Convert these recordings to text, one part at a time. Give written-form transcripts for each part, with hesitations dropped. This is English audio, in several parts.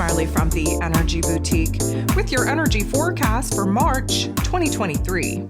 Marley from the Energy Boutique with your energy forecast for March 2023.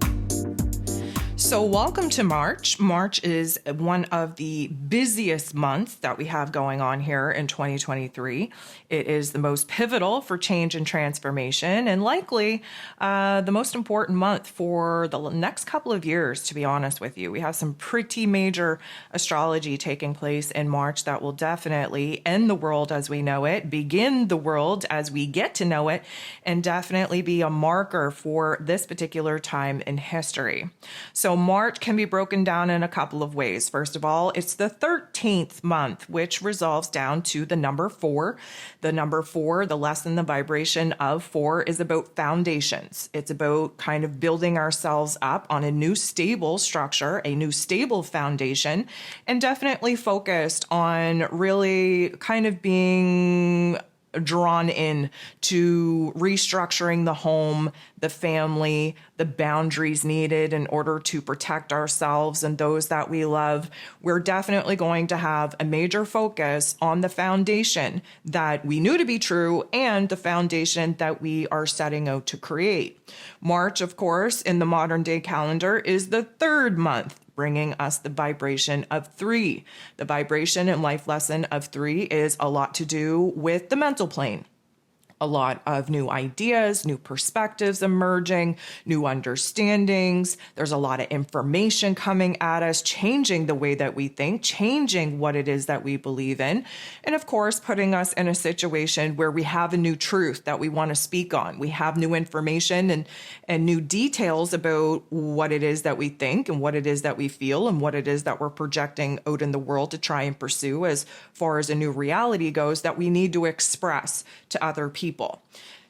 So welcome to March. March is one of the busiest months that we have going on here in 2023. It is the most pivotal for change and transformation, and likely the most important month for the next couple of years, to be honest with you. We have some pretty major astrology taking place in March that will definitely end the world as we know it, begin the world as we get to know it, and definitely be a marker for this particular time in history. So March can be broken down in a couple of ways. First of all, it's the 13th month, which resolves down to the number 4. The number 4, the lesson, the vibration of 4 is about foundations. It's about kind of building ourselves up on a new stable structure, a new stable foundation, and definitely focused on really kind of being drawn in to restructuring the home, the family, the boundaries needed in order to protect ourselves and those that we love. We're definitely going to have a major focus on the foundation that we knew to be true and the foundation that we are setting out to create. March, of course, in the modern day calendar is the 3rd month, bringing us the vibration of 3. The vibration and life lesson of 3 is a lot to do with the mental plane. A lot of new ideas, new perspectives emerging, new understandings. There's a lot of information coming at us, changing the way that we think, changing what it is that we believe in. And of course, putting us in a situation where we have a new truth that we want to speak on. We have new information and new details about what it is that we think and what it is that we feel and what it is that we're projecting out in the world to try and pursue as far as a new reality goes that we need to express to other people.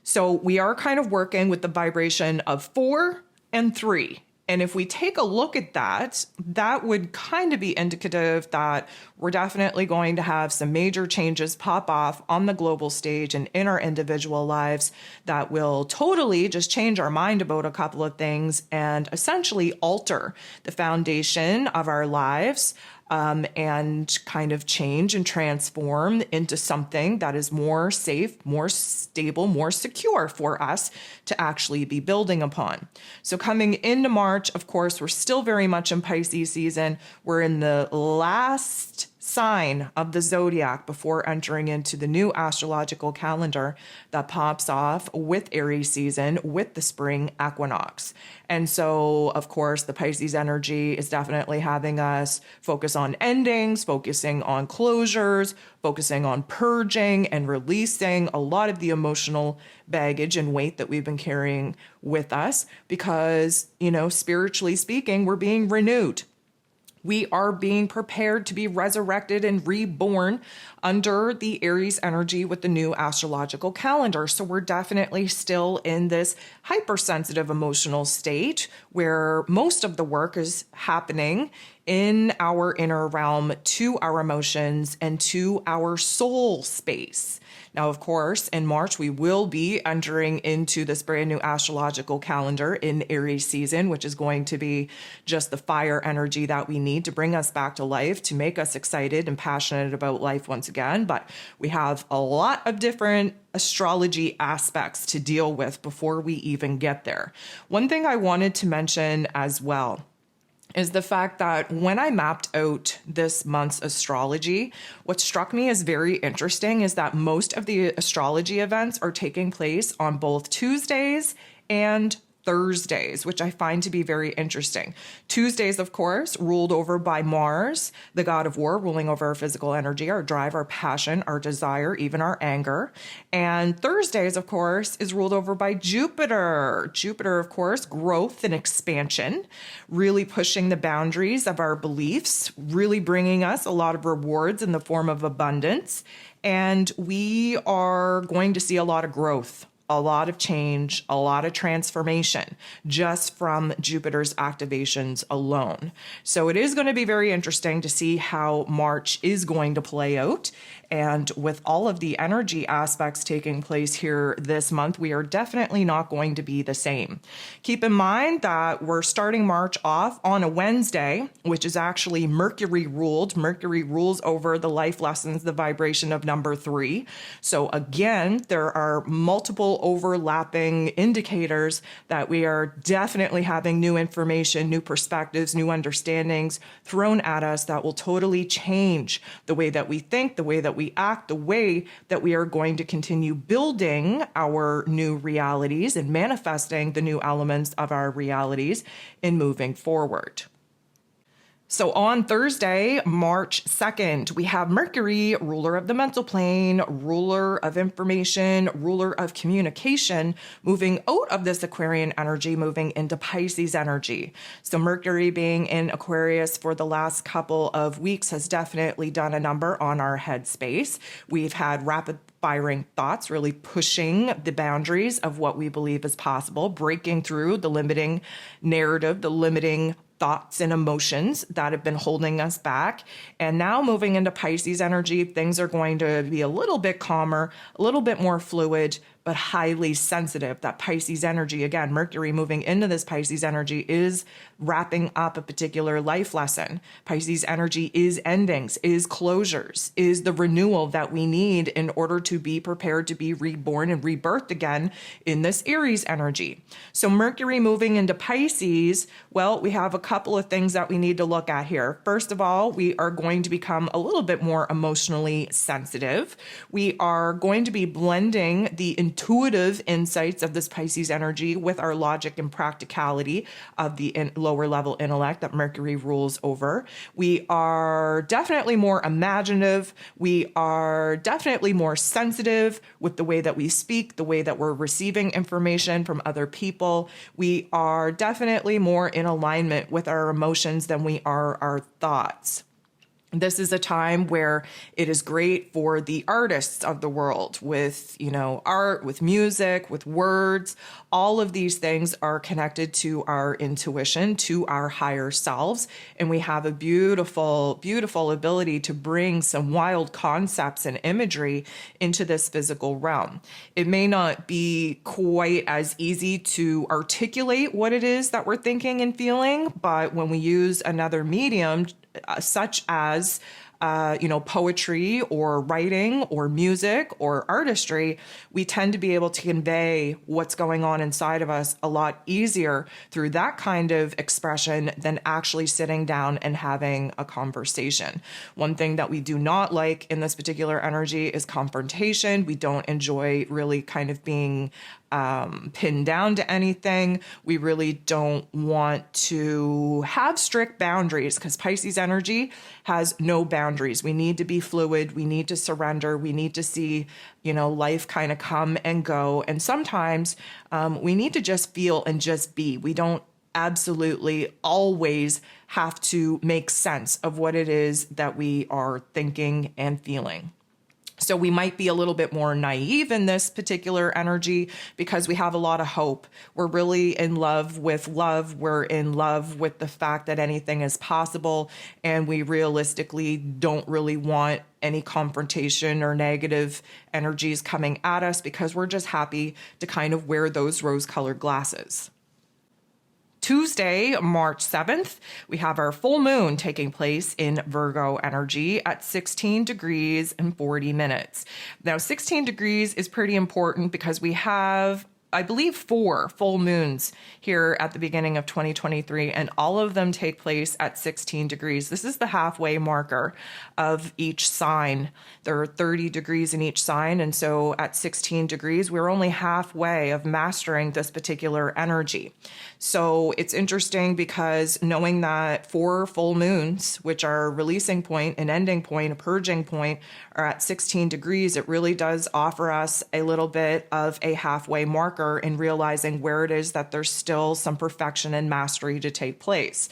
So we are kind of working with the vibration of 4 and 3. And if we take a look at that, that would kind of be indicative that we're definitely going to have some major changes pop off on the global stage and in our individual lives that will totally just change our mind about a couple of things and essentially alter the foundation of our lives. And kind of change and transform into something that is more safe, more stable, more secure for us to actually be building upon. So coming into March, of course, we're still very much in Pisces season. We're in the last sign of the zodiac before entering into the new astrological calendar that pops off with Aries season, with the spring equinox. And so, of course, the Pisces energy is definitely having us focus on endings, focusing on closures, focusing on purging and releasing a lot of the emotional baggage and weight that we've been carrying with us because, spiritually speaking, we're being renewed. We are being prepared to be resurrected and reborn under the Aries energy with the new astrological calendar. So we're definitely still in this hypersensitive emotional state where most of the work is happening in our inner realm to our emotions and to our soul space. Now, of course, in March, we will be entering into this brand new astrological calendar in Aries season, which is going to be just the fire energy that we need to bring us back to life, to make us excited and passionate about life once again. But we have a lot of different astrology aspects to deal with before we even get there. One thing I wanted to mention as well is the fact that when I mapped out this month's astrology, what struck me as very interesting is that most of the astrology events are taking place on both Tuesdays and Thursdays, which I find to be very interesting. Tuesdays, of course, ruled over by Mars, the god of war, ruling over our physical energy, our drive, our passion, our desire, even our anger. And Thursdays, of course, is ruled over by Jupiter. Jupiter, of course, growth and expansion, really pushing the boundaries of our beliefs, really bringing us a lot of rewards in the form of abundance. And we are going to see a lot of growth a lot of change, a lot of transformation just from Jupiter's activations alone. So it is going to be very interesting to see how March is going to play out. And with all of the energy aspects taking place here this month, we are definitely not going to be the same. Keep in mind that we're starting March off on a Wednesday, which is actually Mercury ruled. Mercury rules over the life lessons, the vibration of number 3. So again, there are multiple overlapping indicators that we are definitely having new information, new perspectives, new understandings thrown at us that will totally change the way that we think, the way that we act, the way that we are going to continue building our new realities and manifesting the new elements of our realities in moving forward. So on Thursday, March 2nd, we have Mercury, ruler of the mental plane, ruler of information, ruler of communication, moving out of this Aquarian energy, moving into Pisces energy. So Mercury being in Aquarius for the last couple of weeks has definitely done a number on our headspace. We've had rapid firing thoughts, really pushing the boundaries of what we believe is possible, breaking through the limiting narrative, the limiting thoughts and emotions that have been holding us back. And now moving into Pisces energy, things are going to be a little bit calmer, a little bit more fluid, but highly sensitive. That Pisces energy, again, Mercury moving into this Pisces energy is wrapping up a particular life lesson. Pisces energy is endings, is closures, is the renewal that we need in order to be prepared to be reborn and rebirthed again in this Aries energy. So Mercury moving into Pisces, well, we have a couple of things that we need to look at here. First of all, we are going to become a little bit more emotionally sensitive. We are going to be blending the intuitive insights of this Pisces energy with our logic and practicality of the lower level intellect that Mercury rules over. We are definitely more imaginative. We are definitely more sensitive with the way that we speak, the way that we're receiving information from other people. We are definitely more in alignment with our emotions than we are our thoughts. This is a time where it is great for the artists of the world with, art, with music, with words. All of these things are connected to our intuition, to our higher selves. And we have a beautiful, beautiful ability to bring some wild concepts and imagery into this physical realm. It may not be quite as easy to articulate what it is that we're thinking and feeling, but when we use another medium, such as poetry or writing or music or artistry, we tend to be able to convey what's going on inside of us a lot easier through that kind of expression than actually sitting down and having a conversation. One thing that we do not like in this particular energy is confrontation. We don't enjoy really kind of being pinned down to anything. We really don't want to have strict boundaries because Pisces energy has no boundaries. We need to be fluid. We need to surrender. We need to see, life kind of come and go. And sometimes we need to just feel and just be. We don't absolutely always have to make sense of what it is that we are thinking and feeling. So we might be a little bit more naive in this particular energy because we have a lot of hope. We're really in love with love. We're in love with the fact that anything is possible. And we realistically don't really want any confrontation or negative energies coming at us because we're just happy to kind of wear those rose-colored glasses. Tuesday, March 7th, we have our full moon taking place in Virgo energy at 16 degrees and 40 minutes. Now, 16 degrees is pretty important because we have, I believe, 4 full moons here at the beginning of 2023, and all of them take place at 16 degrees. This is the halfway marker of each sign. There are 30 degrees in each sign, and so at 16 degrees, we're only halfway of mastering this particular energy. So it's interesting because knowing that 4 full moons, which are a releasing point, an ending point, a purging point, are at 16 degrees, it really does offer us a little bit of a halfway marker in realizing where it is that there's still some perfection and mastery to take place.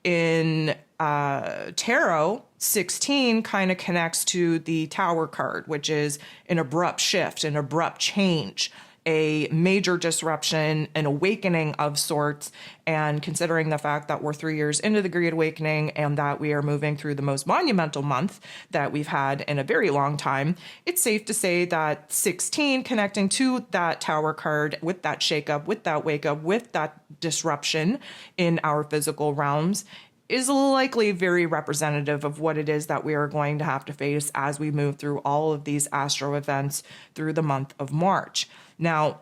In tarot, 16 kind of connects to the Tower card, which is an abrupt shift, an abrupt change. a major disruption, an awakening of sorts. And considering the fact that we're 3 years into the Great Awakening and that we are moving through the most monumental month that we've had in a very long time, it's safe to say that 16 connecting to that Tower card with that shakeup, with that wake up, with that disruption in our physical realms is likely very representative of what it is that we are going to have to face as we move through all of these astro events through the month of March. Now,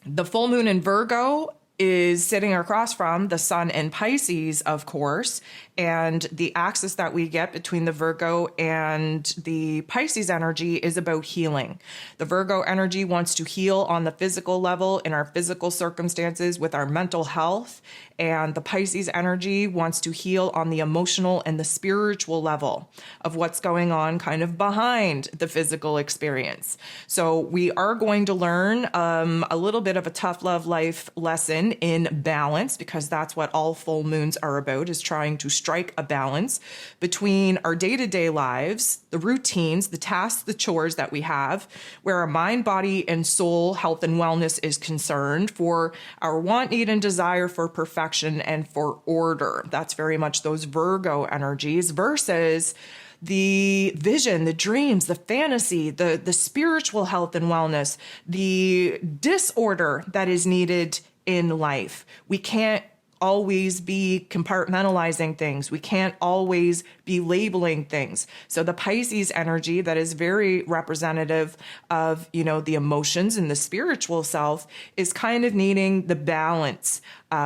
the full moon in Virgo is sitting across from the sun in Pisces, of course, and the axis that we get between the Virgo and the Pisces energy is about healing. The Virgo energy wants to heal on the physical level in our physical circumstances with our mental health, and the Pisces energy wants to heal on the emotional and the spiritual level of what's going on kind of behind the physical experience. So we are going to learn a little bit of a tough love life lesson in balance, because that's what all full moons are about, is trying to strike a balance between our day-to-day lives, the routines, the tasks, the chores that we have, where our mind, body, and soul health and wellness is concerned, for our want, need, and desire for perfection and for order. That's very much those Virgo energies versus the vision, the dreams, the fantasy, the spiritual health and wellness, the disorder that is needed in life. We can't always be compartmentalizing things. We can't always be labeling things. So the Pisces energy that is very representative of, the emotions and the spiritual self is kind of needing the balance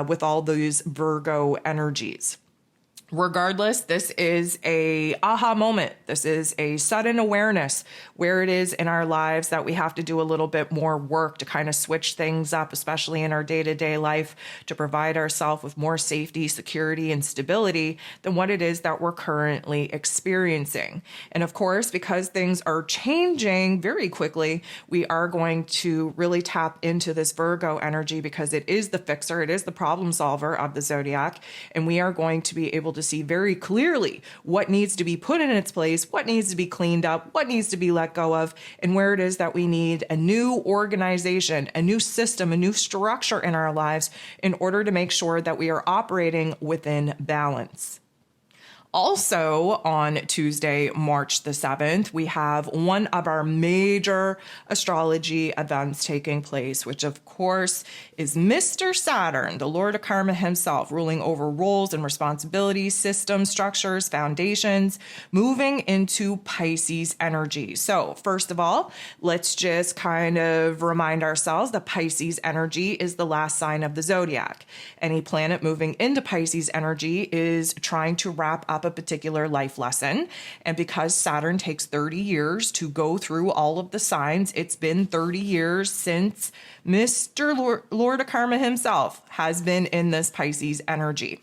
with all those Virgo energies. Regardless, this is a aha moment. This is a sudden awareness where it is in our lives that we have to do a little bit more work to kind of switch things up, especially in our day-to-day life, to provide ourselves with more safety, security, and stability than what it is that we're currently experiencing. And of course, because things are changing very quickly, we are going to really tap into this Virgo energy, because it is the fixer, it is the problem solver of the zodiac, and we are going to be able to see very clearly what needs to be put in its place, what needs to be cleaned up, what needs to be let go of, and where it is that we need a new organization, a new system, a new structure in our lives in order to make sure that we are operating within balance. Also, on Tuesday, March the 7th, we have one of our major astrology events taking place, which of course is Mr. Saturn, the Lord of Karma himself, ruling over roles and responsibilities, systems, structures, foundations, moving into Pisces energy. So first of all, let's just kind of remind ourselves that Pisces energy is the last sign of the zodiac. Any planet moving into Pisces energy is trying to wrap up a particular life lesson. And because Saturn takes 30 years to go through all of the signs, it's been 30 years since Mr. Lord of Karma himself has been in this Pisces energy.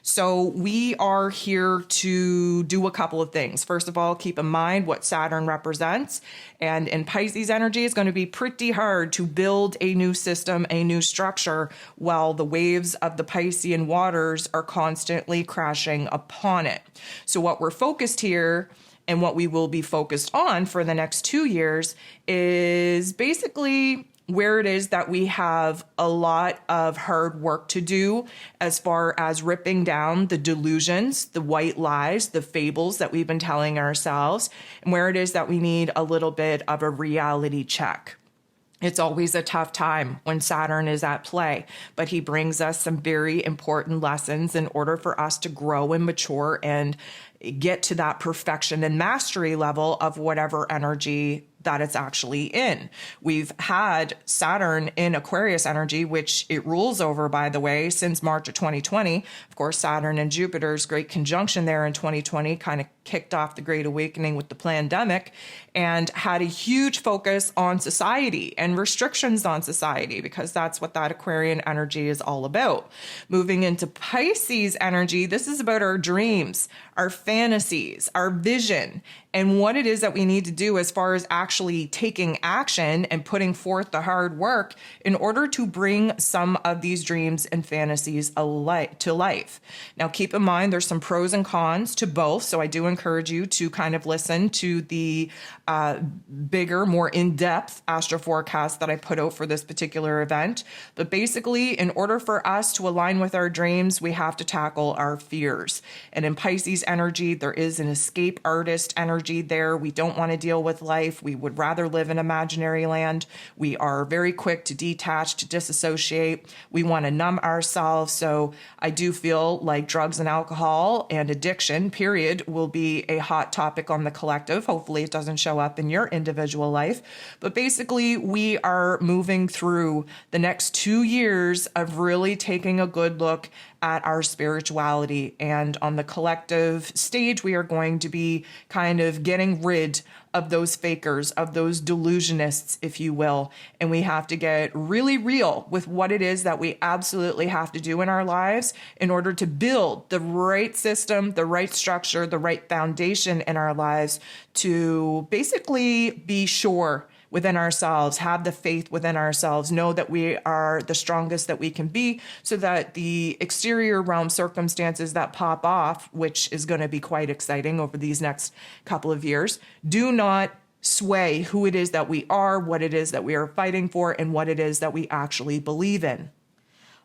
So we are here to do a couple of things. First of all, keep in mind what Saturn represents. And in Pisces energy, it's going to be pretty hard to build a new system, a new structure, while the waves of the Piscean waters are constantly crashing upon it. So what we're focused here, and what we will be focused on for the next 2 years, is basically where it is that we have a lot of hard work to do as far as ripping down the delusions, the white lies, the fables that we've been telling ourselves, and where it is that we need a little bit of a reality check. It's always a tough time when Saturn is at play, but he brings us some very important lessons in order for us to grow and mature and get to that perfection and mastery level of whatever energy that it's actually in. We've had Saturn in Aquarius energy, which it rules over, by the way, since March of 2020. Of course, Saturn and Jupiter's great conjunction there in 2020 kind of kicked off the Great Awakening with the pandemic and had a huge focus on society and restrictions on society, because that's what that Aquarian energy is all about. Moving into Pisces energy, this is about our dreams, our fantasies, our vision, and what it is that we need to do as far as actually taking action and putting forth the hard work in order to bring some of these dreams and fantasies to life. Now, keep in mind, there's some pros and cons to both. So I do encourage you to kind of listen to the bigger, more in-depth astro forecast that I put out for this particular event. But basically, in order for us to align with our dreams, we have to tackle our fears. And in Pisces energy, there is an escape artist energy there. We don't want to deal with life. We would rather live in imaginary land. We are very quick to detach, to disassociate. We want to numb ourselves. So I do feel like drugs and alcohol and addiction, period, will be a hot topic on the collective. Hopefully it doesn't show up in your individual life. But basically, we are moving through the next 2 years of really taking a good look at our spirituality. And on the collective stage, we are going to be kind of getting rid of those fakers, of those delusionists, if you will. And we have to get really real with what it is that we absolutely have to do in our lives in order to build the right system, the right structure, the right foundation in our lives to basically be sure within ourselves, have the faith within ourselves, know that we are the strongest that we can be, so that the exterior realm circumstances that pop off, which is going to be quite exciting over these next couple of years, do not sway who it is that we are, what it is that we are fighting for, and what it is that we actually believe in.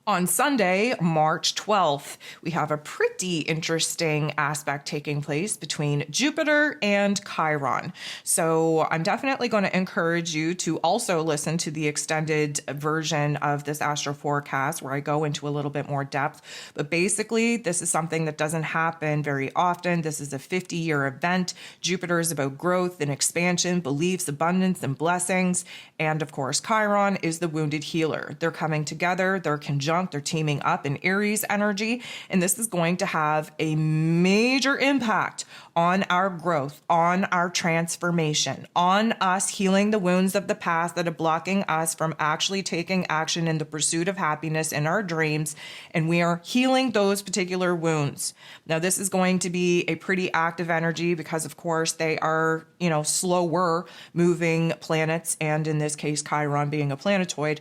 On Sunday, March 12th, we have a pretty interesting aspect taking place between Jupiter and Chiron. So I'm definitely going to encourage you to also listen to the extended version of this astro forecast where I go into a little bit more depth. But basically, this is something that doesn't happen very often. This is a 50-year event. Jupiter is about growth and expansion, beliefs, abundance, and blessings. And of course, Chiron is the wounded healer. They're coming together. They're conjunct. They're teaming up in Aries energy, and this is going to have a major impact on our growth, on our transformation, on us healing the wounds of the past that are blocking us from actually taking action in the pursuit of happiness in our dreams, and we are healing those particular wounds. Now, this is going to be a pretty active energy because, of course, they are, slower moving planets, and in this case, Chiron being a planetoid.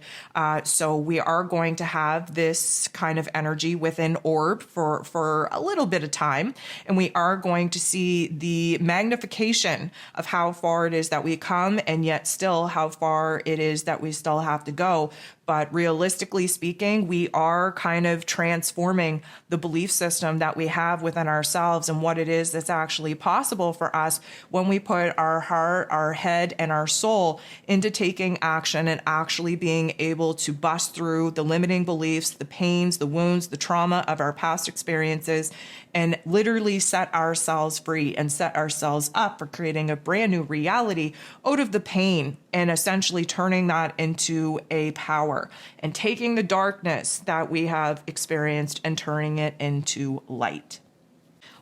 So we are going to have this kind of energy within orb for a little bit of time, and we are going to see the magnification of how far it is that we come, and yet still how far it is that we still have to go. But realistically speaking, we are kind of transforming the belief system that we have within ourselves and what it is that's actually possible for us when we put our heart, our head, and our soul into taking action and actually being able to bust through the limiting beliefs, the pains, the wounds, the trauma of our past experiences, and literally set ourselves free and set ourselves up for creating a brand new reality out of the pain and essentially turning that into a power and taking the darkness that we have experienced and turning it into light.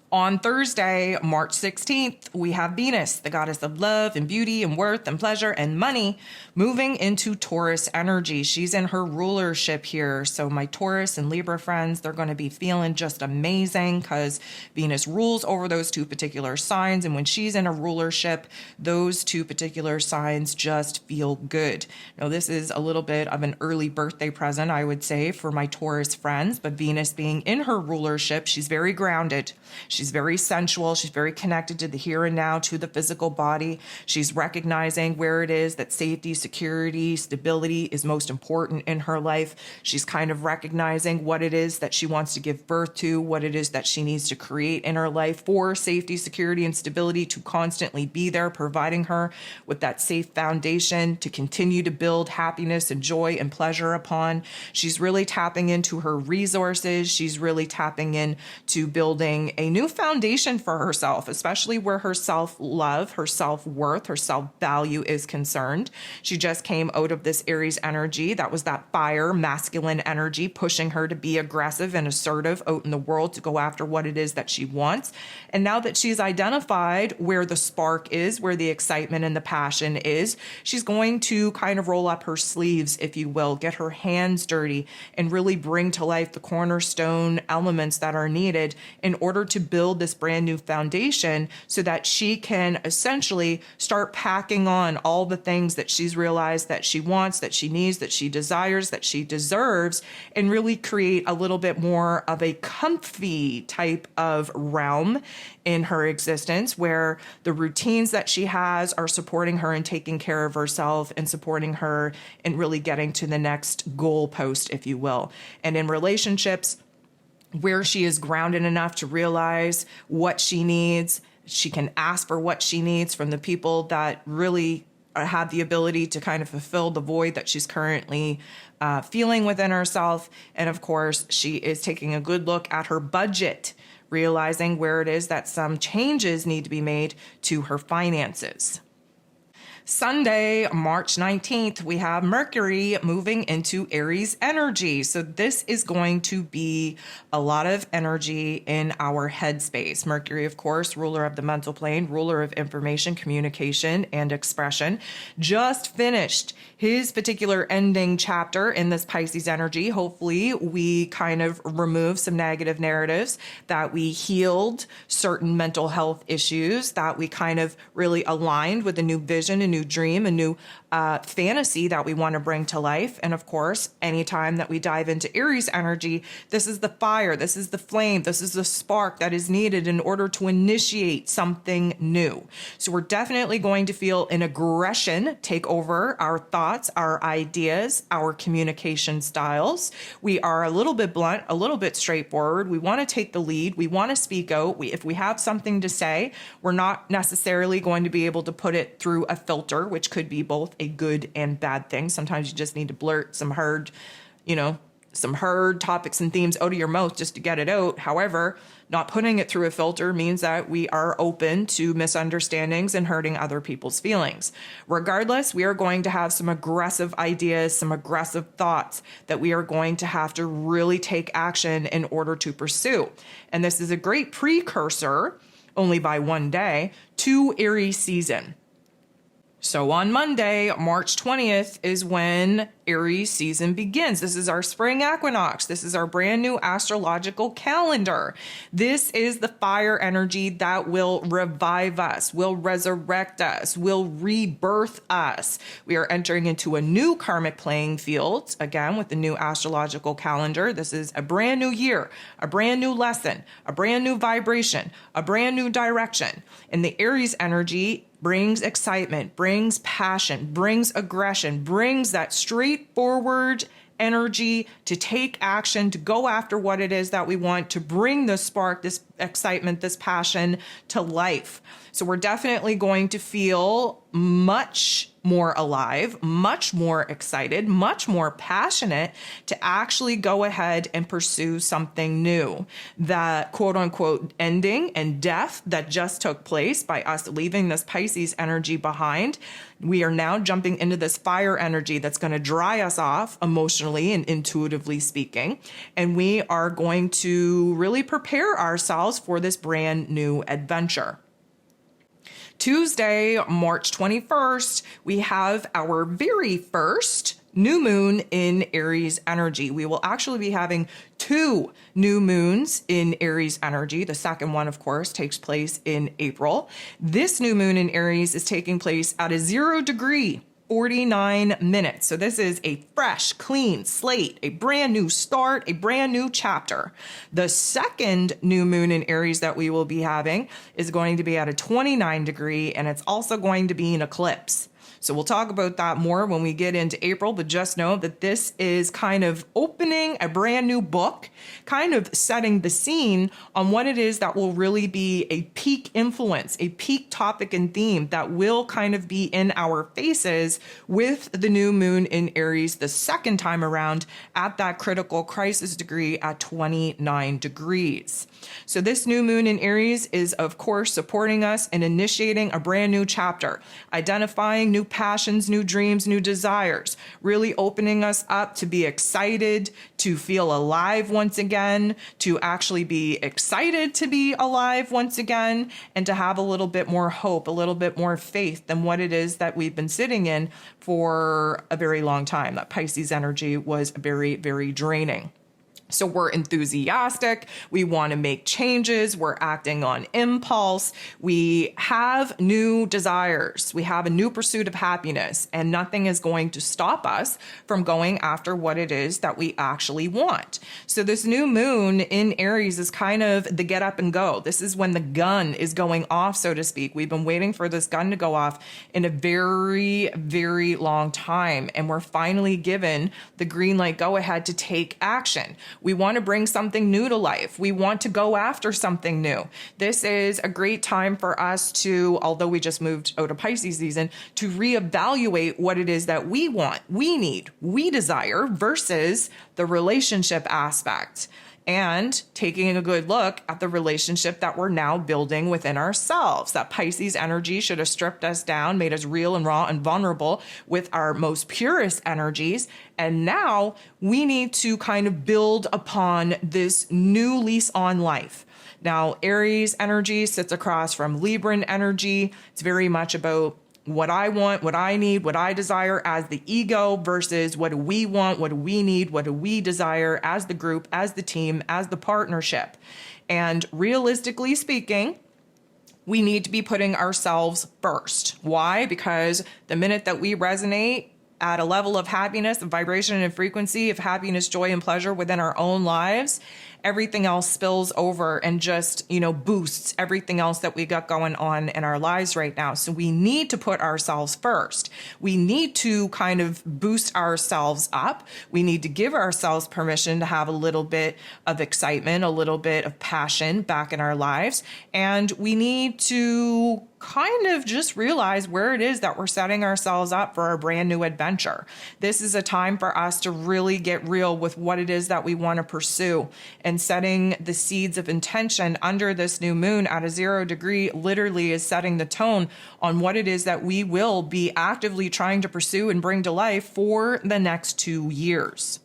On Thursday, March 16th, we have Venus, the goddess of love and beauty and worth and pleasure and money, moving into Taurus energy. She's in her rulership here. So my Taurus and Libra friends, they're going to be feeling just amazing because Venus rules over those two particular signs. And when she's in a rulership, those two particular signs just feel good. Now, this is a little bit of an early birthday present, I would say, for my Taurus friends. But Venus being in her rulership, she's very grounded. She's very sensual. She's very connected to the here and now, to the physical body. She's recognizing where it is that safety, security, stability is most important in her life. She's kind of recognizing what it is that she wants to give birth to, what it is that she needs to create in her life for safety, security, and stability to constantly be there, providing her with that safe foundation to continue to build happiness and joy and pleasure upon. She's really tapping into her resources. She's really tapping into building a new foundation for herself, especially where her self-love, her self-worth, her self-value is concerned. She just came out of this Aries energy. That was that fire, masculine energy, pushing her to be aggressive and assertive out in the world to go after what it is that she wants. And now that she's identified where the spark is, where the excitement and the passion is, she's going to kind of roll up her sleeves, if you will, get her hands dirty and really bring to life the cornerstone elements that are needed in order to build build this brand new foundation so that she can essentially start packing on all the things that she's realized that she wants, that she needs, that she desires, that she deserves, and really create a little bit more of a comfy type of realm in her existence where the routines that she has are supporting her in taking care of herself and supporting her in really getting to the next goalpost, if you will. And in relationships, where she is grounded enough to realize what she needs, she can ask for what she needs from the people that really have the ability to kind of fulfill the void that she's currently feeling within herself. And of course, she is taking a good look at her budget, realizing where it is that some changes need to be made to her finances. Sunday, March 19th, we have Mercury moving into Aries energy. So this is going to be a lot of energy in our headspace. Mercury, of course, ruler of the mental plane, ruler of information, communication, and expression, just finished his particular ending chapter in this Pisces energy. Hopefully, we kind of remove some negative narratives, that we healed certain mental health issues, that we kind of really aligned with a new vision, a new dream, a new fantasy that we want to bring to life. And of course, anytime that we dive into Aries energy, this is the fire, this is the flame, this is the spark that is needed in order to initiate something new. So we're definitely going to feel an aggression take over our thoughts, our ideas, our communication styles. We are a little bit blunt, a little bit straightforward. We want to take the lead. We want to speak out. If we have something to say, we're not necessarily going to be able to put it through a filter, which could be both a good and bad thing. Sometimes you just need to blurt some hard topics and themes out of your mouth just to get it out. However, not putting it through a filter means that we are open to misunderstandings and hurting other people's feelings. Regardless, we are going to have some aggressive ideas, some aggressive thoughts that we are going to have to really take action in order to pursue. And this is a great precursor, only by one day, to Aries season. So on Monday, March 20th, is when Aries season begins. This is our spring equinox. This is our brand new astrological calendar. This is the fire energy that will revive us, will resurrect us, will rebirth us. We are entering into a new karmic playing field, again, with the new astrological calendar. This is a brand new year, a brand new lesson, a brand new vibration, a brand new direction. And the Aries energy brings excitement, brings passion, brings aggression, brings that straightforward energy to take action, to go after what it is that we want, to bring the spark, this excitement, this passion to life. So we're definitely going to feel much more alive, much more excited, much more passionate to actually go ahead and pursue something new. That quote unquote ending and death that just took place by us leaving this Pisces energy behind, we are now jumping into this fire energy that's going to dry us off emotionally and intuitively speaking. And we are going to really prepare ourselves for this brand new adventure. Tuesday, March 21st, we have our very first new moon in Aries energy. We will actually be having 2 new moons in Aries energy. The second one, of course, takes place in April. This new moon in Aries is taking place at a 0 degree, 49 minutes. So this is a fresh, clean slate, a brand new start, a brand new chapter. The second new moon in Aries that we will be having is going to be at a 29 degree, and it's also going to be an eclipse. So we'll talk about that more when we get into April, but just know that this is kind of opening a brand new book, kind of setting the scene on what it is that will really be a peak influence, a peak topic and theme that will kind of be in our faces with the new moon in Aries the second time around at that critical crisis degree at 29 degrees. So this new moon in Aries is, of course, supporting us in initiating a brand new chapter, identifying new passions, new dreams, new desires, really opening us up to be excited, to feel alive once again, to actually be excited to be alive once again, and to have a little bit more hope, a little bit more faith than what it is that we've been sitting in for a very long time. That Pisces energy was very, very draining. So we're enthusiastic. We want to make changes. We're acting on impulse. We have new desires. We have a new pursuit of happiness, and nothing is going to stop us from going after what it is that we actually want. So this new moon in Aries is kind of the get up and go. This is when the gun is going off, so to speak. We've been waiting for this gun to go off in a very, very long time, and we're finally given the green light go ahead to take action. We want to bring something new to life. We want to go after something new. This is a great time for us to, although we just moved out of Pisces season, to reevaluate what it is that we want, we need, we desire versus the relationship aspect. And taking a good look at the relationship that we're now building within ourselves. That Pisces energy should have stripped us down, made us real and raw and vulnerable with our most purest energies. And now we need to kind of build upon this new lease on life. Now, Aries energy sits across from Libran energy. It's very much about what I want, what I need, what I desire as the ego versus what do we want, what do we need, what do we desire as the group, as the team, as the partnership. And realistically speaking, we need to be putting ourselves first. Why? Because the minute that we resonate at a level of happiness, of vibration and frequency, of happiness, joy, and pleasure within our own lives, everything else spills over and just, boosts everything else that we got going on in our lives right now. So we need to put ourselves first. We need to kind of boost ourselves up. We need to give ourselves permission to have a little bit of excitement, a little bit of passion back in our lives. And we need to kind of just realize where it is that we're setting ourselves up for a brand new adventure. This is a time for us to really get real with what it is that we want to pursue, and setting the seeds of intention under this new moon at a 0 degree literally is setting the tone on what it is that we will be actively trying to pursue and bring to life for the next 2 years.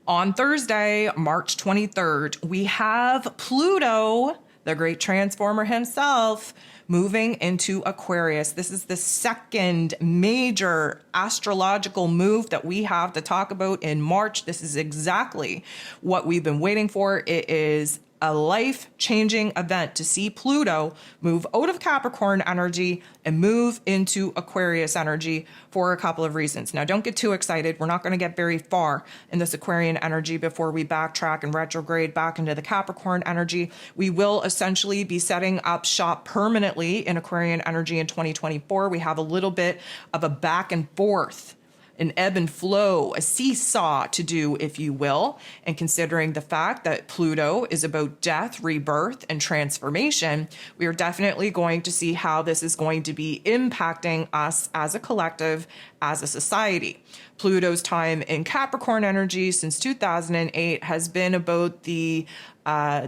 On Thursday, March 23rd, we have Pluto, the great transformer himself, moving into Aquarius. This is the second major astrological move that we have to talk about in March. This is exactly what we've been waiting for. It is a life-changing event to see Pluto move out of Capricorn energy and move into Aquarius energy for a couple of reasons. Now, don't get too excited. We're not going to get very far in this Aquarian energy before we backtrack and retrograde back into the Capricorn energy. We will essentially be setting up shop permanently in Aquarian energy in 2024. We have a little bit of a back and forth, an ebb and flow, a seesaw to do, if you will. And considering the fact that Pluto is about death, rebirth, and transformation, we are definitely going to see how this is going to be impacting us as a collective, as a society. Pluto's time in Capricorn energy since 2008 has been about the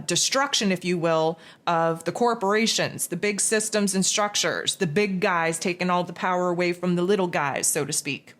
destruction, if you will, of the corporations, the big systems and structures, the big guys taking all the power away from the little guys, so to speak.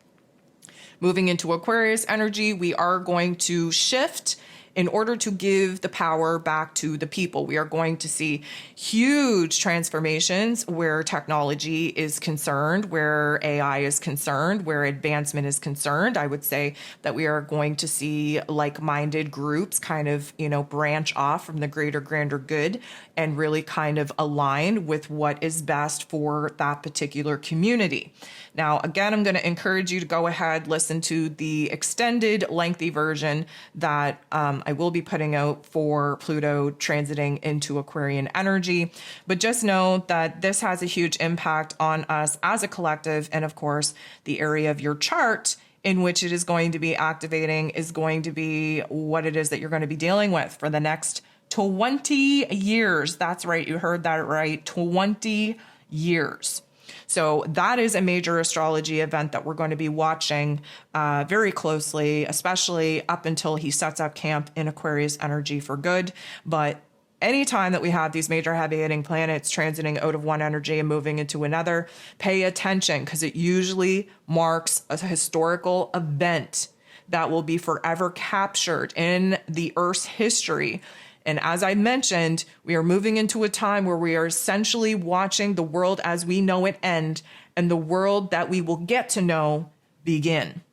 Moving into Aquarius energy, we are going to shift in order to give the power back to the people. We are going to see huge transformations where technology is concerned, where AI is concerned, where advancement is concerned. I would say that we are going to see like-minded groups kind of, branch off from the greater, grander good and really kind of align with what is best for that particular community. Now, again, I'm going to encourage you to go ahead, listen to the extended, lengthy version that I will be putting out for Pluto transiting into Aquarian energy. But just know that this has a huge impact on us as a collective. And of course, the area of your chart in which it is going to be activating is going to be what it is that you're going to be dealing with for the next 20 years. That's right. You heard that right. 20 years. So that is a major astrology event that we're going to be watching very closely, especially up until he sets up camp in Aquarius energy for good. But anytime that we have these major heavy-hitting planets transiting out of one energy and moving into another, pay attention, because it usually marks a historical event that will be forever captured in the Earth's history. And as I mentioned, we are moving into a time where we are essentially watching the world as we know it end and the world that we will get to know begin.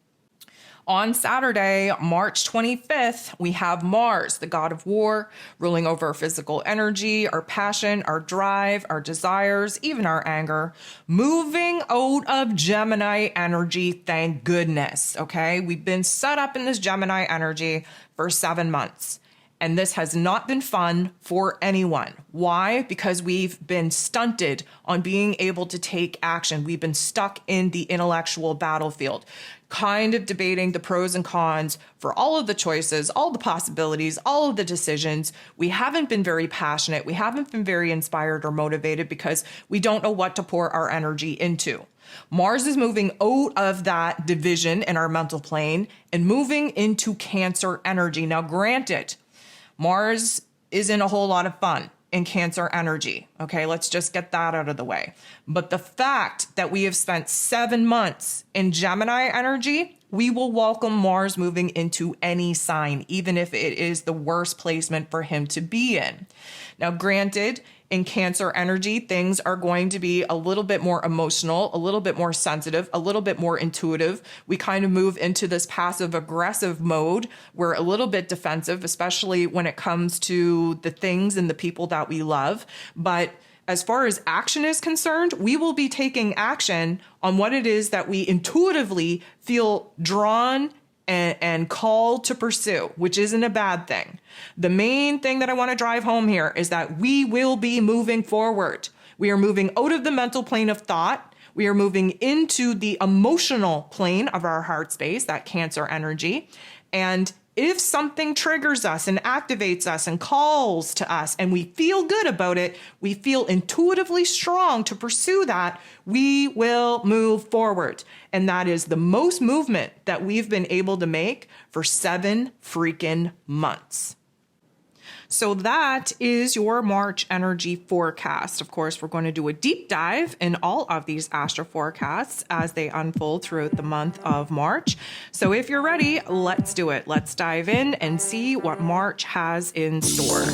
On Saturday, March 25th, we have Mars, the god of war, ruling over our physical energy, our passion, our drive, our desires, even our anger, moving out of Gemini energy, thank goodness, okay? We've been set up in this Gemini energy for 7 months. And this has not been fun for anyone. Why? Because we've been stunted on being able to take action. We've been stuck in the intellectual battlefield, kind of debating the pros and cons for all of the choices, all the possibilities, all of the decisions. We haven't been very passionate. We haven't been very inspired or motivated because we don't know what to pour our energy into. Mars is moving out of that division in our mental plane and moving into Cancer energy. Now, granted, Mars isn't a whole lot of fun in Cancer energy. Okay, let's just get that out of the way. But the fact that we have spent 7 months in Gemini energy, we will welcome Mars moving into any sign, even if it is the worst placement for him to be in. Now, granted, in Cancer energy, things are going to be a little bit more emotional, a little bit more sensitive, a little bit more intuitive. We kind of move into this passive aggressive mode. We're a little bit defensive, especially when it comes to the things and the people that we love. But as far as action is concerned, we will be taking action on what it is that we intuitively feel drawn and called to pursue, which isn't a bad thing. The main thing that I want to drive home here is that we will be moving forward. We are moving out of the mental plane of thought. We are moving into the emotional plane of our heart space, that Cancer energy. And if something triggers us and activates us and calls to us and we feel good about it, we feel intuitively strong to pursue that, we will move forward. And that is the most movement that we've been able to make for 7 freaking months. So that is your March energy forecast. Of course, we're going to do a deep dive in all of these astro forecasts as they unfold throughout the month of March. So if you're ready, let's do it. Let's dive in and see what March has in store.